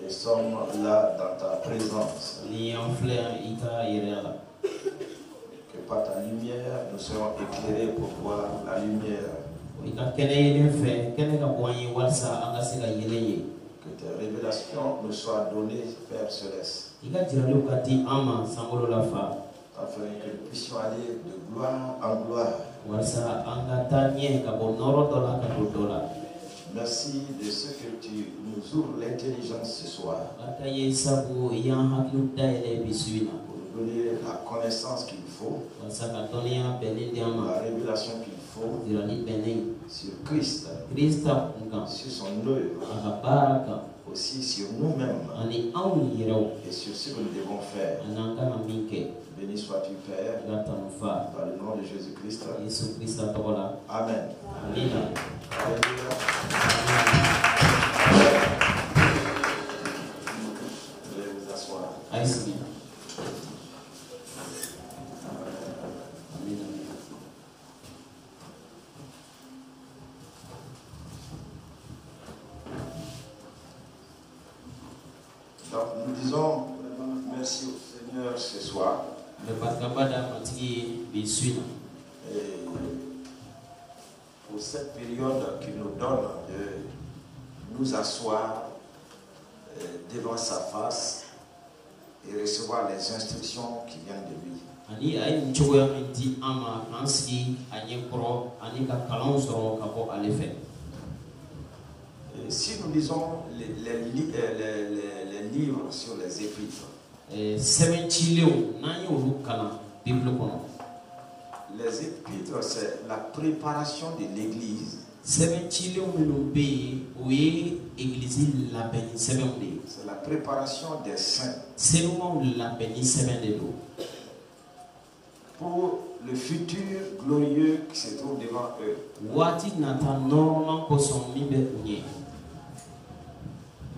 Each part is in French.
Et sommes là dans ta présence. Que par ta lumière, nous serons éclairés pour voir la lumière. Que tes révélations nous soient données, Père Céleste. Afin que nous puissions aller de gloire en gloire. Merci de ce que tu nous ouvres l'intelligence ce soir. Pour nous donner la connaissance qu'il faut, la révélation qu'il faut sur Christ, sur son œuvre, aussi sur nous-mêmes et sur ce que nous devons faire. Béni sois-tu, Père, dans le nom de Jésus-Christ. Amen. Alléluia. Vous allez vous asseoir. Donc nous disons merci au Seigneur ce soir. Et pour cette période qu'il nous donne de nous asseoir devant sa face et recevoir les instructions qui viennent de lui. Et si nous lisons les livres sur les épîtres, les épîtres, c'est la préparation de l'Église. C'est la préparation des saints pour le futur glorieux qui se trouve devant eux.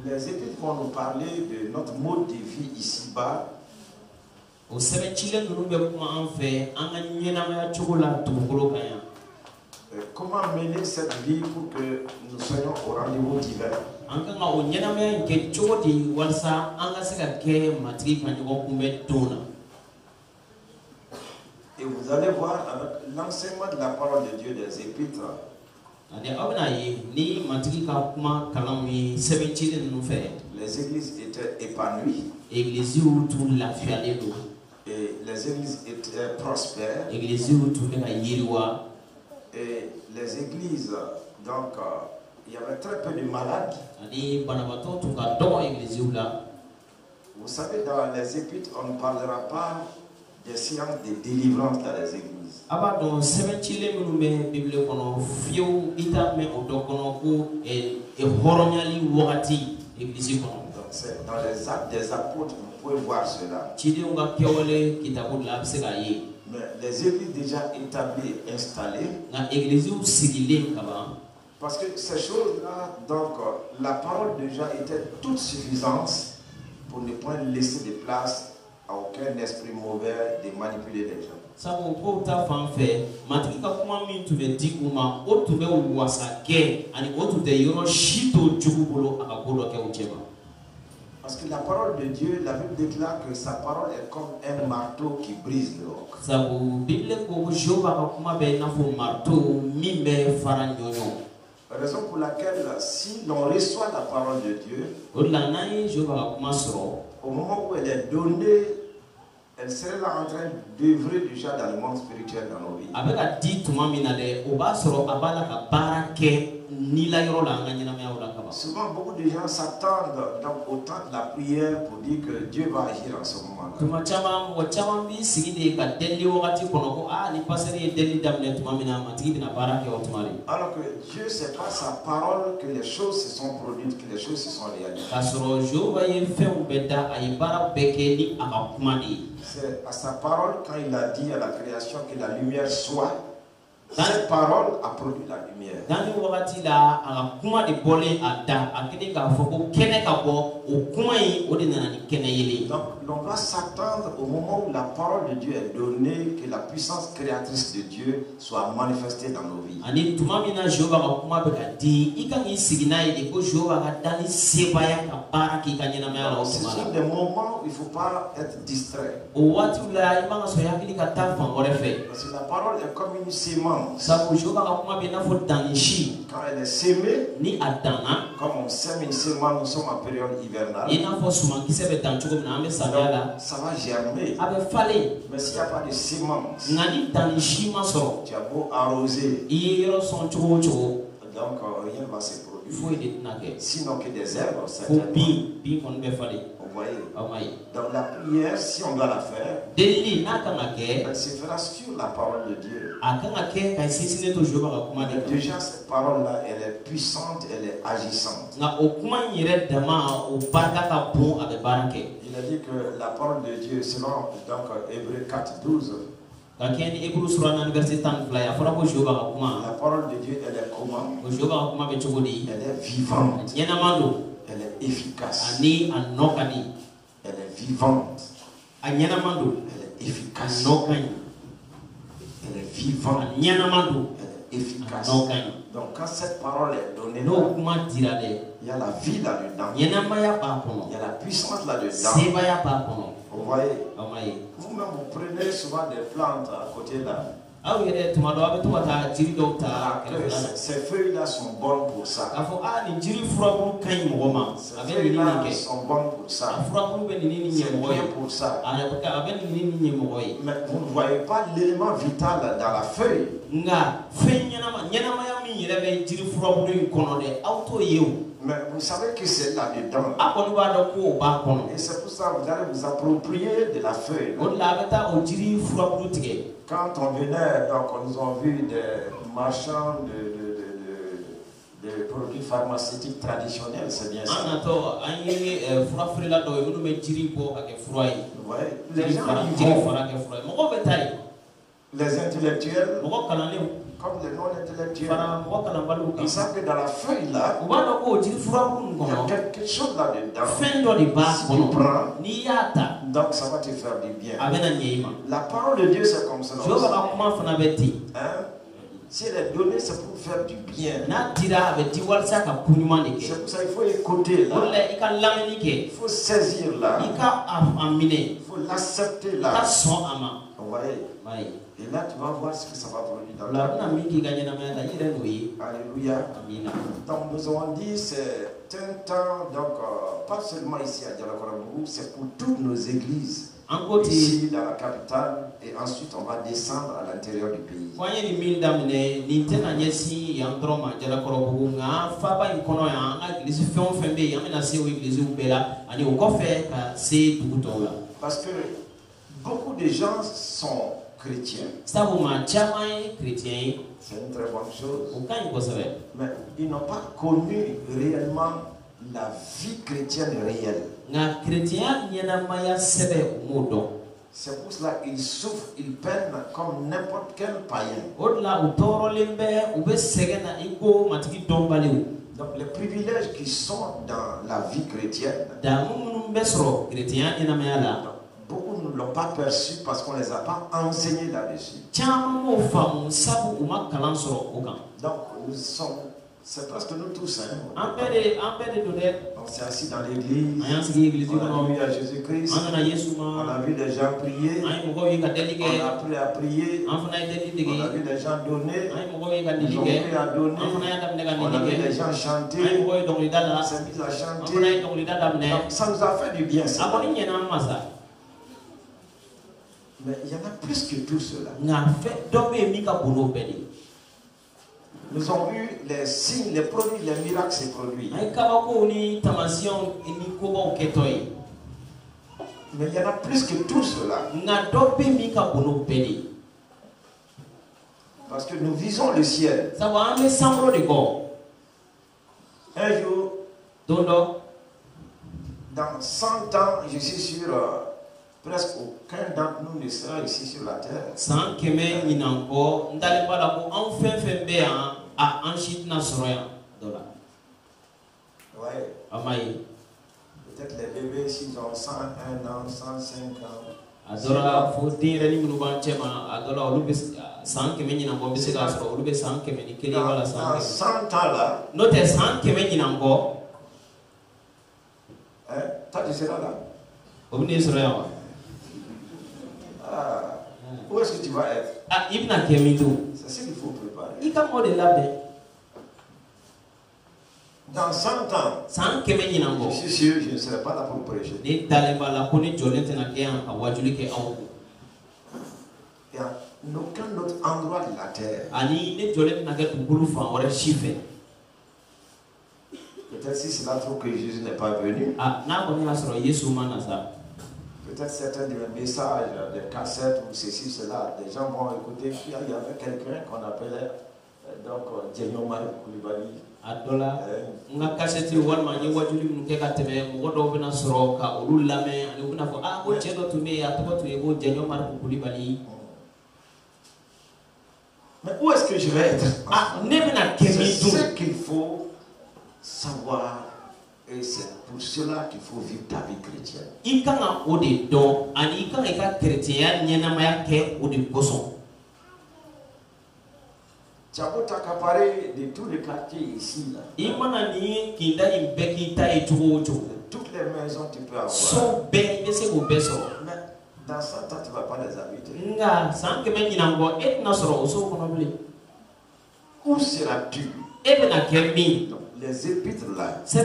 Les épîtres vont nous parler de notre mode de vie ici-bas. Comment mener cette vie pour que nous soyons au rendez-vous divin. Et vous allez voir avec l'enseignement de la parole de Dieu des épîtres. Les églises étaient épanouies. Et les églises étaient prospères. Et les églises, donc, il y avait très peu de malades. Vous savez, dans les épîtres, on ne parlera pas des séances de délivrance dans les églises. C'est dans les actes des apôtres, vous pouvez voir cela. Mais les églises déjà établies, installées, parce que ces choses-là, donc, la parole déjà était toute suffisante pour ne point laisser de place à aucun esprit mauvais de manipuler les gens. Parce que la parole de Dieu, la Bible déclare que sa parole est comme un marteau qui brise le roc. Raison pour laquelle, si l'on reçoit la parole de Dieu, au moment où elle est donnée, elle serait là en train d'œuvrer déjà dans le monde spirituel dans nos vies. Souvent, beaucoup de gens s'attendent au temps de la prière pour dire que Dieu va agir en ce moment-là. Alors que Dieu, c'est pas sa parole que les choses se sont produites, que les choses se sont réalisées. C'est à sa parole quand il a dit à la création que la lumière soit. Cette parole a produit la lumière. Donc, l'on va s'attendre au moment où la parole de Dieu est donnée, que la puissance créatrice de Dieu soit manifestée dans nos vies. Ce sont des moments où il ne faut pas être distrait. Parce que la parole est comme une sémence. Quand elle est sémée, comme on sème une sémence, nous sommes en période hivernale. Donc, ça va germer. Mais s'il n'y a pas de sémence, tu as beau arroser, donc rien ne va se produire. Sinon que des herbes, certainement. Vous voyez? Donc la prière, si on doit la faire, elle se fera sur la parole de Dieu. Déjà, cette parole-là, elle est puissante, elle est agissante. Il a dit que la parole de Dieu, selon donc Hébreux 4:12, la parole de Dieu, elle est comment? Elle est vivante. Elle est efficace. Elle est vivante. Elle est efficace. Elle est vivante. Elle est efficace. Donc quand cette parole est donnée, il y a la vie là-dedans. Il y a la puissance là-dedans. Vous voyez? Vous-même, vous prenez souvent des plantes à côté là. Ces feuilles-là sont bonnes pour ça. Ces feuilles-là sont bonnes pour ça. C'est bien pour ça. Mais vous ne voyez pas l'élément vital dans la feuille. Mais vous savez que c'est là-dedans. Et c'est pour ça que vous allez vous approprier de la feuille. Quand on venait, donc nous avons vu des marchands de produits pharmaceutiques traditionnels, c'est bien ça. Vous voyez, les gens y vont. Les intellectuels, comme les non-intellectuels, ils savent que dans la feuille là, il y a quelque chose là-dedans. Si tu prends, donc ça va te faire du bien. La parole de Dieu, c'est comme ça. Hein? Si elle est donnée, c'est pour faire du bien. C'est pour ça qu'il faut écouter là. Il faut saisir là. Il faut l'accepter là. Vous voyez? Et là, tu vas voir ce que ça va produire dans ta vie. Alléluia. Donc, nous avons dit, c'est un temps, donc, pas seulement ici à Dialakorambourou, c'est pour toutes nos églises. Ici, dans la capitale, et ensuite, on va descendre à l'intérieur du pays. Parce que beaucoup de gens sont chrétiens. C'est une très bonne chose. Mais ils n'ont pas connu réellement la vie chrétienne réelle. C'est pour cela qu'ils souffrent, ils peinent comme n'importe quel païen. Donc les privilèges qui sont dans la vie chrétienne, beaucoup ne l'ont pas perçu parce qu'on ne les a pas enseignés là-dessus. Donc nous sommes, c'est presque nous tous. Hein. On s'est assis dans l'église, on a vu à Jésus-Christ, on a vu les gens prier, on a appris à prier, on a vu les gens donner, ils ont pris à donner, on a vu les gens chanter, on s'est mis à chanter. Donc, ça nous a fait du bien. Mais il y en a plus que tout cela. Nous avons vu les signes, les produits, les miracles se produisent. Mais il y en a plus que tout cela. Parce que nous visons le ciel. Un jour, dans 100 ans, je suis sûr, presque aucun d'entre nous ne sera ici sur la terre. Sans que me inango, ndale bala ko enfin fait a enchit na soroya dola. Ouais. Amaye. Peut-être les bébés s'ils ont 101 ans, 105 ans. Adora faut dire ni munu banchema adora olube sans que me inango bise ga soro olube sans que me ni kele wala sans. 100 ans là. Note sans que me inango. Toi tu seras là. Obni soroya. Où est-ce que tu vas être? C'est ce qu'il faut préparer. Dans 100 ans, je suis sûr que je ne serai pas là pour prêcher. Il n'y a aucun autre endroit de la terre. Peut-être si c'est là trop que Jésus n'est pas venu. Peut-être certains de mes messages, des cassettes ou ceci, cela, des gens vont écouter. Il y avait quelqu'un qu'on appelait Djenyo Mari Koulibaly. Adola, nga cassette walma ni wajuli muke kateme ngodo bena soro ka olu lame ani una fo ko chedo tume atoko tu yego Djenyo Mari Koulibaly. Mais où est-ce que je vais être? C'est ce qu'il faut savoir. Et c'est pour cela qu'il faut vivre ta vie chrétienne. Tu as beau t'accaparer de tous les quartiers ici, là. Toutes les maisons tu peux avoir. Mais dans 100 ans, tu ne vas pas les habiter. Où seras-tu? Les épîtres là, ça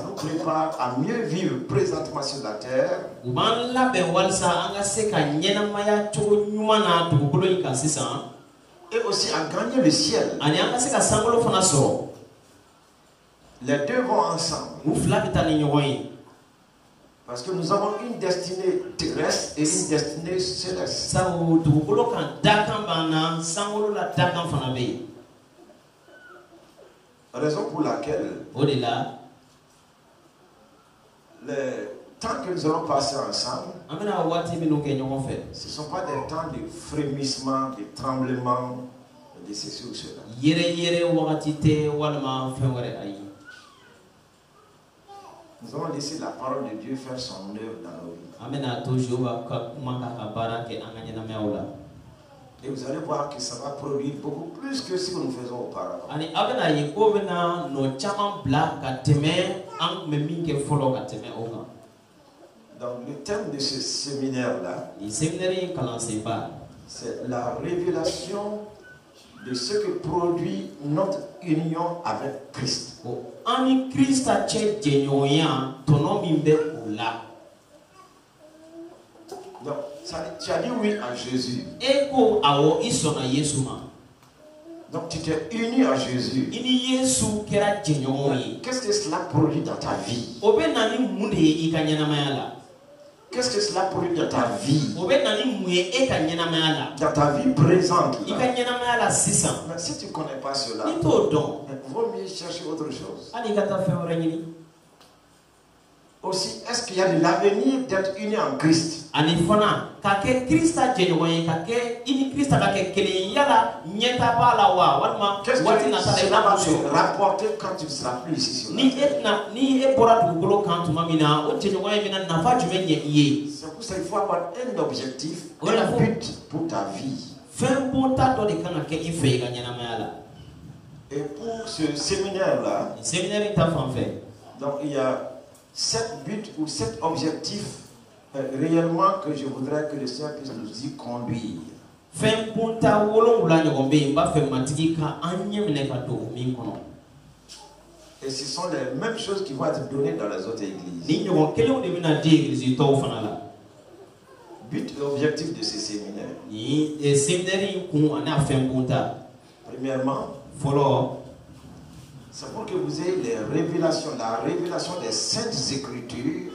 nous prépare à mieux vivre présentement sur la terre. Et aussi à gagner le ciel. Les deux vont ensemble. Parce que nous avons une destinée terrestre et une destinée céleste. Raison pour laquelle les temps que nous allons passer ensemble, ce ne sont pas des temps de frémissement, de tremblement, de ceci ou cela. Nous allons laisser la parole de Dieu faire son œuvre dans nos vies. Et vous allez voir que ça va produire beaucoup plus que ce que nous faisons auparavant. Donc le thème de ce séminaire-là, c'est la révélation de ce que produit notre union avec Christ. Donc, tu as dit oui à Jésus. Donc, tu t'es uni à Jésus. Qu'est-ce que cela produit dans ta vie? Qu'est-ce que cela produit dans ta vie? Dans ta vie présente. Mais si tu ne connais pas cela, il vaut mieux chercher autre chose. Aussi, est-ce qu'il y a de l'avenir d'être uni en Christ? Qu'est-ce que cela va te rapporter quand tu ne seras plus ici sur la terre? C'est pour ça qu'il faut avoir un objectif, un but pour ta vie. Et pour ce séminaire-là, donc il y a 7 buts ou 7 objectifs réellement que je voudrais que le Seigneur puisse nous y conduire. Et ce sont les mêmes choses qui vont être données dans les autres églises. But et objectif de ce séminaire. Premièrement, c'est pour que vous ayez les révélations, la révélation des saintes écritures,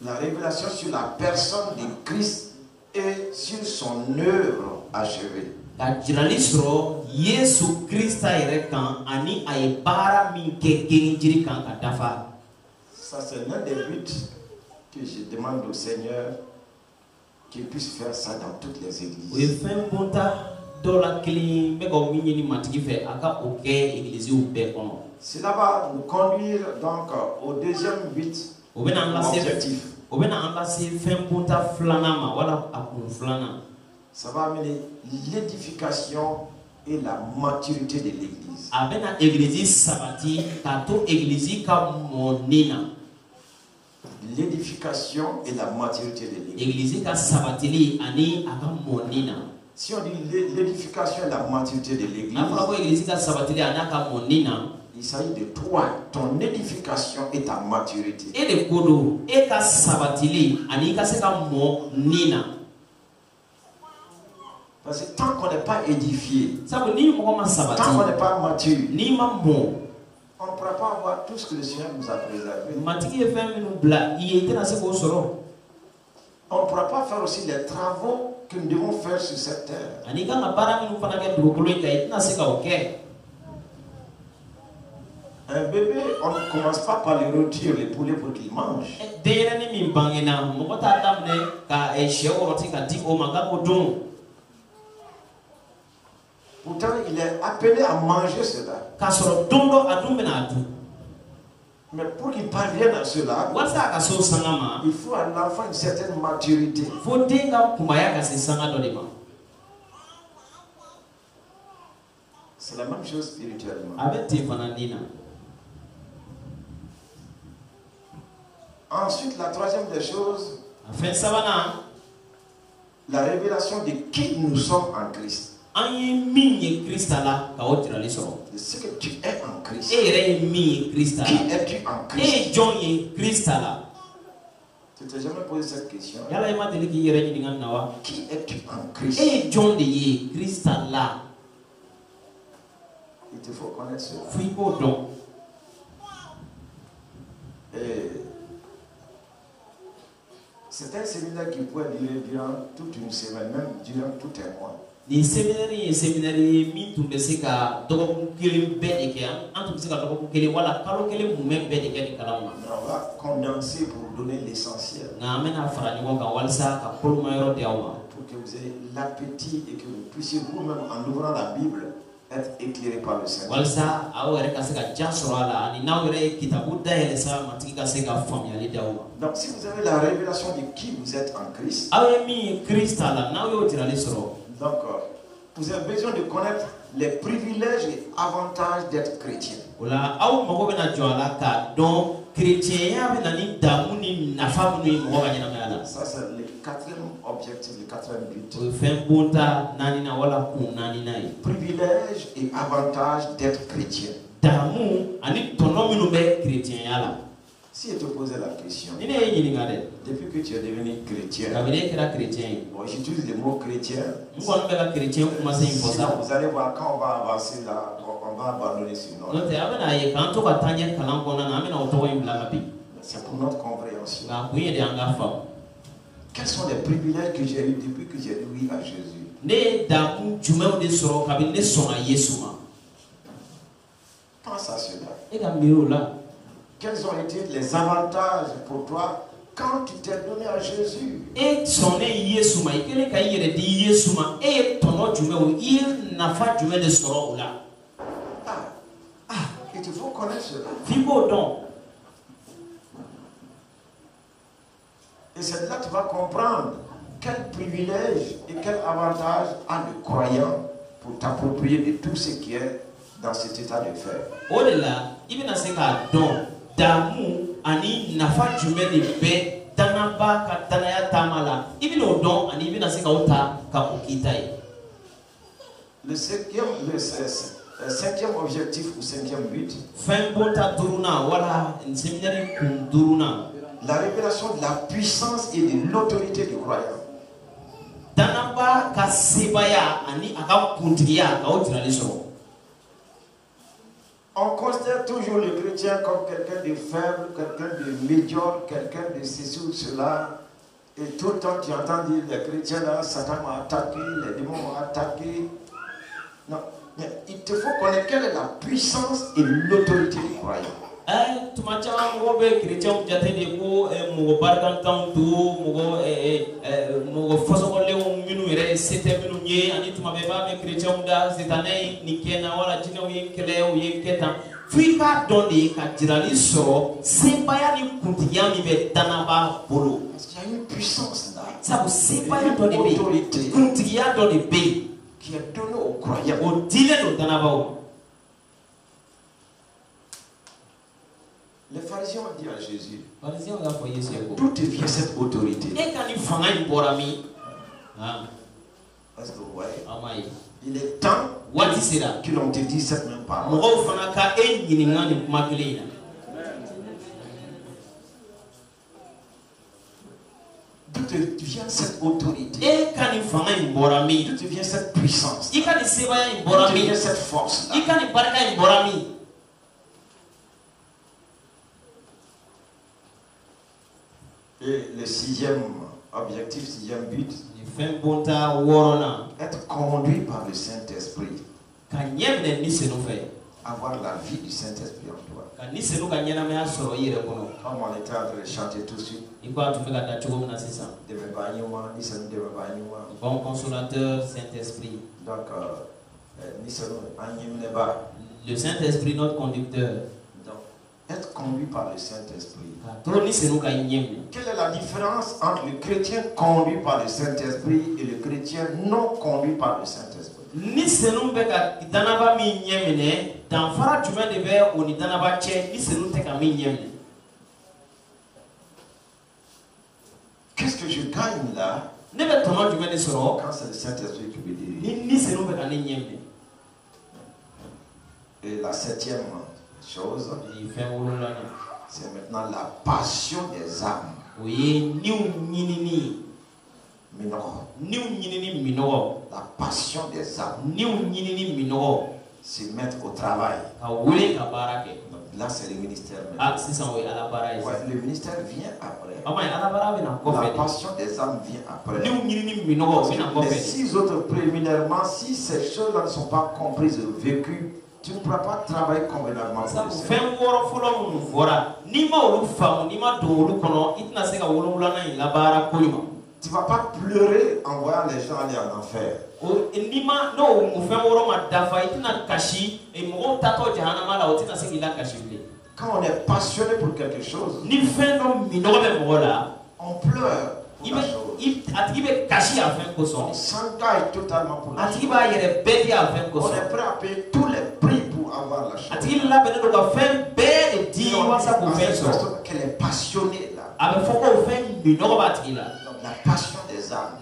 la révélation sur la personne de Christ et sur son œuvre. achevé. Ça, c'est l'un des buts que je demande au Seigneur qu'il puisse faire ça dans toutes les églises. Cela va nous conduire donc au deuxième but, objectif. Ça va amener l'édification et la maturité de l'église. L'édification et la maturité de l'église. Si on dit l'édification et la maturité de l'église, il s'agit de toi, ton édification et ta maturité. Parce que tant qu'on n'est pas édifié, tant qu'on n'est pas mature, on ne pourra pas avoir tout ce que le Seigneur nous a préservé. On ne pourra pas faire aussi les travaux que nous devons faire sur cette terre. Un bébé, on ne commence pas par lui rôtir les poulets pour qu'il mange. Pourtant, il est appelé à manger cela. Mais pour qu'il parvienne à cela, il faut à l'enfant une certaine maturité. C'est la même chose spirituellement. Ensuite, la troisième des choses, la révélation de qui nous sommes en Christ. De ce que tu es en Christ. Qui es-tu en Christ? Tu t'es jamais posé cette question? Qui es-tu en Christ? Il te faut connaître cela. C'est un séminaire qui pourrait durer durant toute une semaine, même durant tout un mois. On va condenser pour donner l'essentiel. Pour que vous ayez l'appétit et que vous puissiez vous-même, en ouvrant la Bible, être éclairé par le Seigneur. Donc si vous avez la révélation de qui vous êtes en Christ, donc vous avez besoin de connaître les privilèges et avantages d'être chrétien. Ça c'est le quatrième objectif, le quatrième but. Privilèges et avantages d'être chrétien. Si je te posais la question, depuis que tu es devenu chrétien, bon, j'utilise le mot chrétien. Sinon, vous allez voir, quand on va avancer là, on va abandonner ce nom. C'est pour notre compréhension. Quels sont les privilèges que j'ai eus depuis que j'ai dit oui à Jésus? Pense à cela. Quels ont été les avantages pour toi quand tu t'es donné à Jésus? Il te faut connaître cela. Et c'est là que tu vas comprendre quel privilège et quel avantage a le croyant pour t'approprier de tout ce qui est dans cet état de fait. Le cinquième objectif ou cinquième but, la révélation de la puissance et de l'autorité du croyant. On considère toujours le chrétien comme quelqu'un de faible, quelqu'un de médiocre, quelqu'un de ceci ou cela. Et tout le temps, tu entends dire les chrétiens là, Satan m'a attaqué, les démons m'ont attaqué. Non, mais il te faut connaître quelle est la puissance et l'autorité du croyant. Tu m'as dit que les chrétiens ont été des mots, mon bargantan, mon façon de l'eau, c'était minoué, et tu m'avais pas mes chrétiens cette année, ni qui n'a pas la dîner ou y est Fika donné qu'à Tirali sort, c'est pas y a une continuité mais Danaba Bolo. Parce qu'il y a une puissance là. Ça vous c'est pas y a donné autorité. Continuité dans les pays qui est donnée aux croyants. Au dîner de Danaba. Les pharisiens ont dit à Jésus, d'où te vient cette autorité? Et quand il fait un borami, parce que vous voyez, il est temps qu'ils l'ont dit cette même parole. D'où te vient cette autorité? Et quand il fait un borami, d'où te vient cette puissance? D'où te vient cette force? Et le sixième objectif, sixième but, être conduit par le Saint-Esprit. Avoir la vie du Saint-Esprit en toi. Comme on était en train de chanter tout de suite. Bon consolateur, Saint-Esprit. Donc, le Saint-Esprit, notre conducteur. Être conduit par le Saint-Esprit. Quelle est la différence entre le chrétien conduit par le Saint-Esprit et le chrétien non conduit par le Saint-Esprit? Qu'est-ce que je gagne là quand c'est le Saint-Esprit qui me dirige? Et la septième chose, c'est maintenant la passion des âmes. La passion des âmes. Se mettre au travail. Donc là, c'est le ministère. Ouais, le ministère vient après. La passion des âmes vient après. Les 6 autres préliminairement, si ces choses-là ne sont pas comprises et vécues, tu ne pourras pas travailler convenablement pour le Seigneur. Tu ne vas pas pleurer en voyant les gens aller en enfer. Quand on est passionné pour quelque chose, on pleure. On s'engage totalement pour la chose. On est prêt à payer tous les prix pour avoir la chose. Qu'elle est passionnée là. Donc la passion des âmes.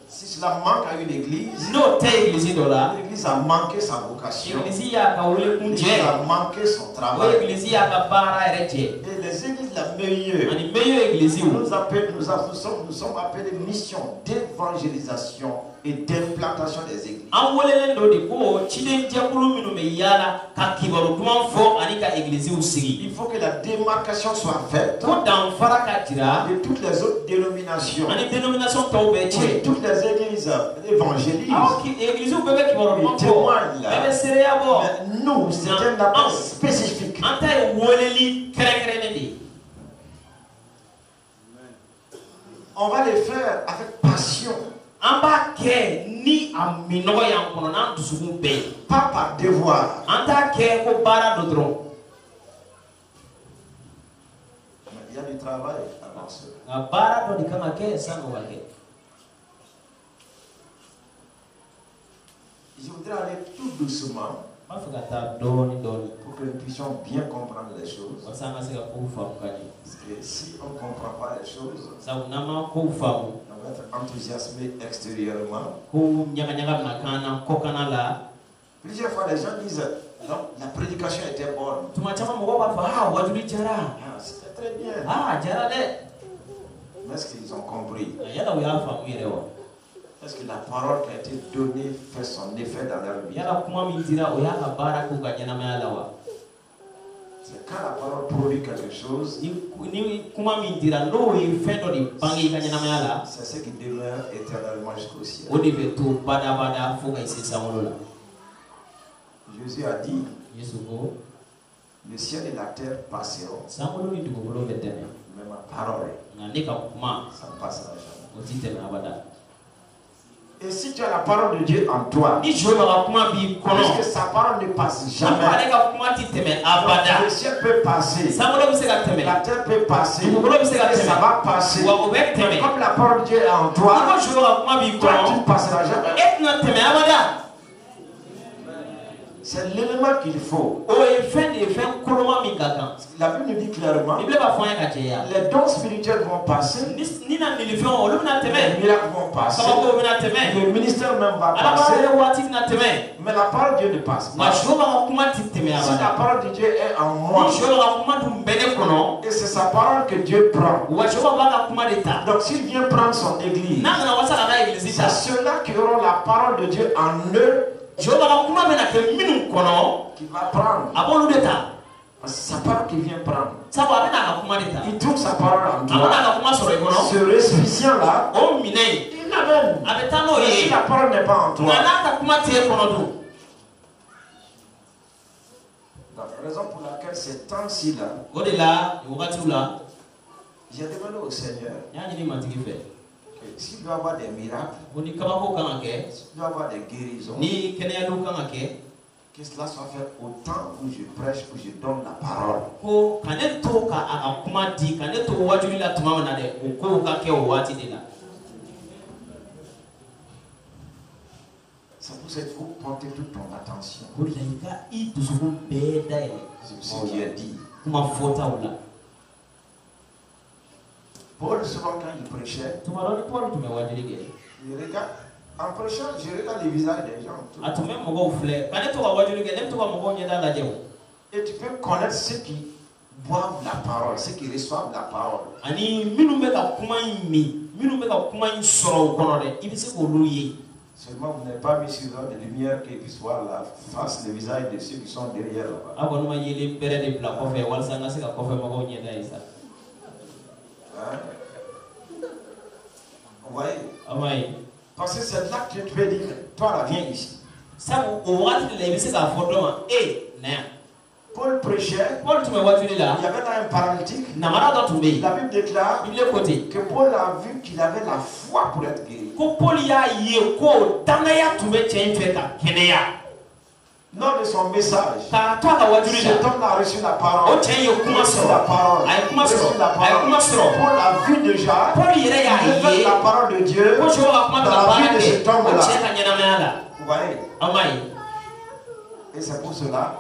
Si cela manque à une église, l'église a manqué sa vocation. L'église a manqué son travail. Et les églises la meilleure, nous sommes appelés mission d'évangélisation et d'implantation des églises. Il faut que la démarcation soit faite de toutes les autres dénominations. Oui, toutes les églises évangélisent. Ils témoignent là. Mais nous, c'est un appel spécifique. On va les faire avec passion. Pas par devoir. Il y a du travail avant cela. Je voudrais aller tout doucement pour que nous puissions bien comprendre les choses. Parce que si on ne comprend pas les choses, on va être enthousiasmé extérieurement. Plusieurs fois, les gens disent non, la prédication était bonne. C'était très bien. Mais est-ce qu'ils ont compris? Est-ce que la parole qui a été donnée fait son effet dans leur vie? C'est quand la parole produit quelque chose, c'est ce qui demeure éternellement jusqu'au ciel. Jésus a dit, le ciel et la terre passeront, mais ma parole, ça ne passera jamais. Et si tu as la parole de Dieu en toi, puisque sa parole ne passe jamais, le ciel peut passer, la terre peut passer, et ça va passer. Mais comme la parole de Dieu est en toi, toi tu ne passeras jamais. C'est l'élément qu'il faut. La Bible nous dit clairement, les dons spirituels vont passer, les miracles vont passer, le ministère même va passer, mais la parole de Dieu ne passe pas. Si la parole de Dieu est en moi, et c'est sa parole que Dieu prend, donc s'il vient prendre son église, c'est ceux-là qui auront la parole de Dieu en eux qui va prendre. C'est sa parole qui vient prendre. Il trouve sa parole en toi. Ce récipient-là, il l'amène. Et si la parole n'est pas en toi, la raison pour laquelle ces temps-ci là, j'ai demandé au Seigneur s'il doit y avoir des miracles, s'il doit y avoir des guérisons, que cela soit fait au temps où je prêche, où je donne la parole. C'est pour ça qu'il faut porter toute ton attention. C'est ce qui est dit. Paul, souvent quand il prêchait, il regarde, en prêchant, je regarde les visages des gens. Et tu peux connaître ceux qui boivent la parole, ceux qui reçoivent la parole. Seulement, vous n'avez pas mis sur eux de lumière qui puisse voir la face, le visage de ceux qui sont derrière là-bas. Hein? Vous voyez? Parce que c'est là que tu peux dire, toi là, viens ici. Paul prêchait, il y avait là un paralytique. La Bible déclare que Paul a vu qu'il avait la foi pour être guéri. Lors de son message, cet homme a reçu la parole. Paul a vu déjà la parole de Dieu dans la vie de cet homme-là. Vous voyez? Et c'est pour cela,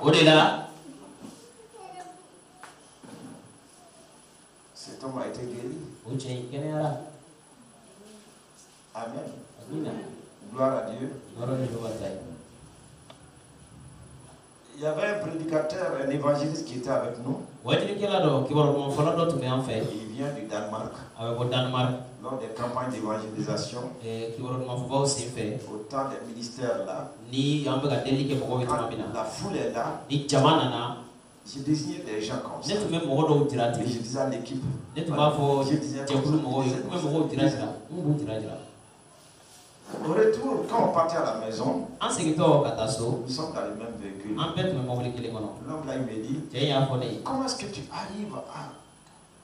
cet homme a été guéri. Amen. Gloire à Dieu. Il y avait un prédicateur, un évangéliste qui était avec nous. Il vient du Danemark. Lors des campagnes d'évangélisation, au temps des ministères là, quand la foule est là, je désignais des gens comme ça. Et je disais à l'équipe, je disais au retour, quand on partait à la maison, nous sommes dans le même véhicule. L'homme là, il me dit, comment est-ce que tu arrives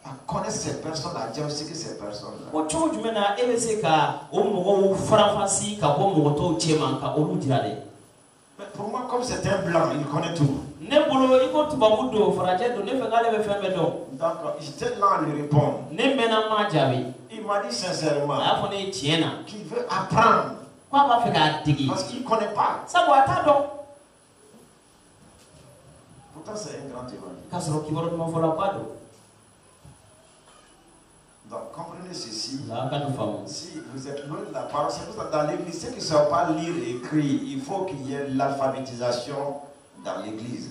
à connaître ces personnes, à diagnostiquer ces personnes-là? Mais pour moi, comme c'est un blanc, il connaît tout. Donc, j'étais là à lui répondre. Il m'a dit sincèrement qu'il veut apprendre parce qu'il ne connaît pas. Pourtant, c'est un grand évangile. Donc, comprenez ceci. Si vous êtes loin de la parole, c'est pour ça que dans l'église, ceux qui ne savent pas lire et écrire, il faut qu'il y ait l'alphabétisation dans l'église.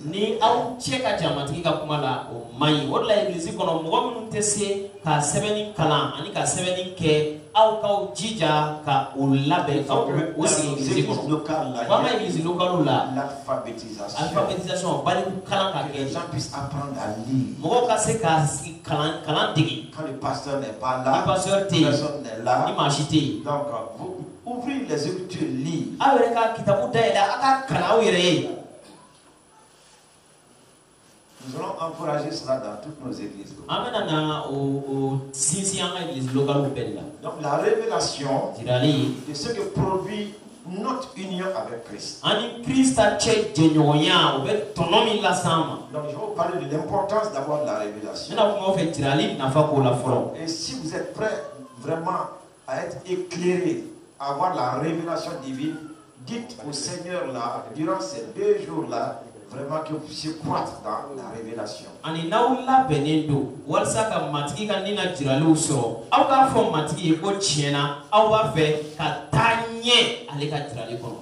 au kau jija ka ulabe au aussi église locale là. Comment église locale là? L'alphabétisation. Alphabétisation. Bali kala ka que les gens puissent apprendre à lire. Moko ka se ka kala digi. Quand le pasteur n'est pas là, personne n'est là. Imagité. Donc vous ouvrez les Écritures, lire. Aweka kitabu daila aka kala wire. Nous allons encourager cela dans toutes nos églises. Donc la révélation de ce que produit notre union avec Christ. Donc je vais vous parler de l'importance d'avoir la révélation. Et si vous êtes prêts vraiment à être éclairés, à avoir la révélation divine, dites au Seigneur là, durant ces 2 jours-là, vraiment que vous puissiez croître dans la révélation. Ani naula benendo walsa ka matiki ka nina jiralu so au ka fo matiki ko chiena au ba fe ka tanye ale ka jirale kono.